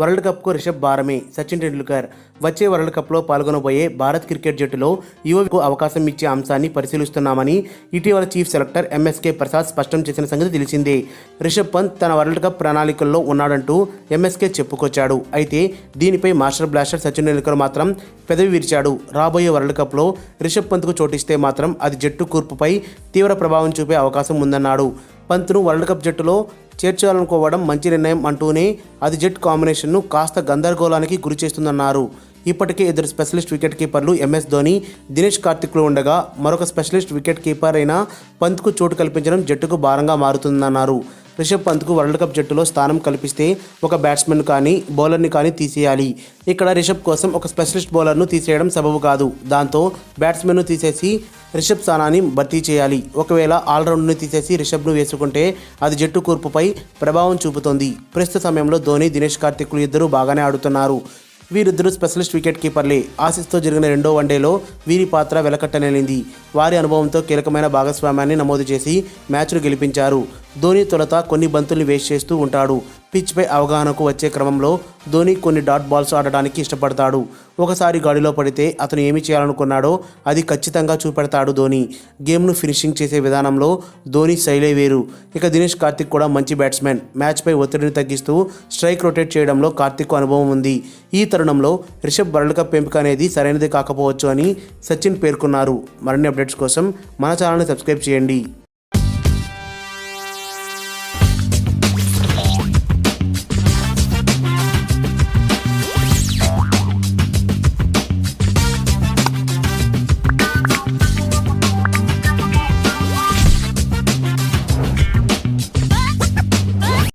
World కప్కు Rishabh భారమే. Sachin Tendulkar వచ్చే world కప్లో పాల్గొనబోయే Bharat cricket జట్టులో యువకు అవకాశం ఇచ్చే అంశాన్ని పరిశీలిస్తున్నామని ఇటీవల చీఫ్ సెలెక్టర్ ఎంఎస్కే ప్రసాద్ స్పష్టం చేసిన సంగతి తెలిసిందే. రిషబ్ పంత్ తన వరల్డ్ కప్ ప్రణాళికల్లో ఉన్నాడంటూ ఎంఎస్కే చెప్పుకొచ్చాడు. అయితే దీనిపై మాస్టర్ బ్లాస్టర్ సచిన్ టెండూల్కర్ మాత్రం పెదవి విరిచాడు. రాబోయే వరల్డ్ కప్లో రిషబ్ పంత్కు చోటిస్తే మాత్రం అది జట్టు కూర్పుపై తీవ్ర ప్రభావం చూపే అవకాశం ఉందన్నాడు. పంత్ను వరల్డ్ కప్ జట్టులో చేర్చాలనుకోవడం మంచి నిర్ణయం అంటూనే అది జట్ కాంబినేషన్ను కాస్త గందరగోళానికి గురి చేస్తుందన్నారు. ఇప్పటికే ఇద్దరు స్పెషలిస్ట్ వికెట్ కీపర్లు ఎంఎస్ ధోని, దినేష్ కార్తిక్లు ఉండగా మరొక స్పెషలిస్ట్ వికెట్ కీపర్ అయిన పంత్కు చోటు కల్పించడం జట్టుకు భారంగా మారుతుందన్నారు. రిషబ్ పంత్కు వరల్డ్ కప్ జట్టులో స్థానం కల్పిస్తే ఒక బ్యాట్స్మెన్ కానీ బౌలర్ని కానీ తీసేయాలి. ఇక్కడ రిషబ్ కోసం ఒక స్పెషలిస్ట్ బౌలర్ను తీసేయడం సబబు కాదు. దాంతో బ్యాట్స్మెన్ను తీసేసి రిషబ్ స్థానాన్ని భర్తీ చేయాలి. ఒకవేళ ఆల్రౌండ్ను తీసేసి రిషబ్ను వేసుకుంటే అది జట్టు కూర్పుపై ప్రభావం చూపుతుంది. ప్రస్తుత సమయంలో ధోని, దినేష్ కార్తిక్లు ఇద్దరూ బాగానే ఆడుతున్నారు. వీరిద్దరూ స్పెషలిస్ట్ వికెట్ కీపర్లే. ఆసీస్తో జరిగిన రెండో వన్డేలో వీరి పాత్ర వెలకట్టనేలింది. వారి అనుభవంతో కీలకమైన భాగస్వామ్యాన్ని నమోదు చేసి మ్యాచ్ను గెలిపించారు. ధోని తొలుత కొన్ని బంతుల్ని వేస్ట్ చేస్తూ ఉంటాడు. పిచ్పై అవగాహనకు వచ్చే క్రమంలో ధోని కొన్ని డాట్ బాల్స్ ఆడడానికి ఇష్టపడతాడు. ఒకసారి గాడిలో పడితే అతను ఏమి చేయాలనుకున్నాడో అది ఖచ్చితంగా చూపెడతాడు ధోని. గేమ్ను ఫినిషింగ్ చేసే విధానంలో ధోని శైలే వేరు. ఇక దినేష్ కార్తిక్ కూడా మంచి బ్యాట్స్మెన్. మ్యాచ్పై ఒత్తిడిని తగ్గిస్తూ స్ట్రైక్ రొటేట్ చేయడంలో కార్తిక్ అనుభవం ఉంది. ఈ తరుణంలో రిషబ్ వరల్డ్ కప్ ఎంపిక అనేది సరైనది కాకపోవచ్చు అని సచిన్ పేర్కొన్నారు. మరిన్ని అప్డేట్స్ కోసం మన ఛానల్ని సబ్స్క్రైబ్ చేయండి.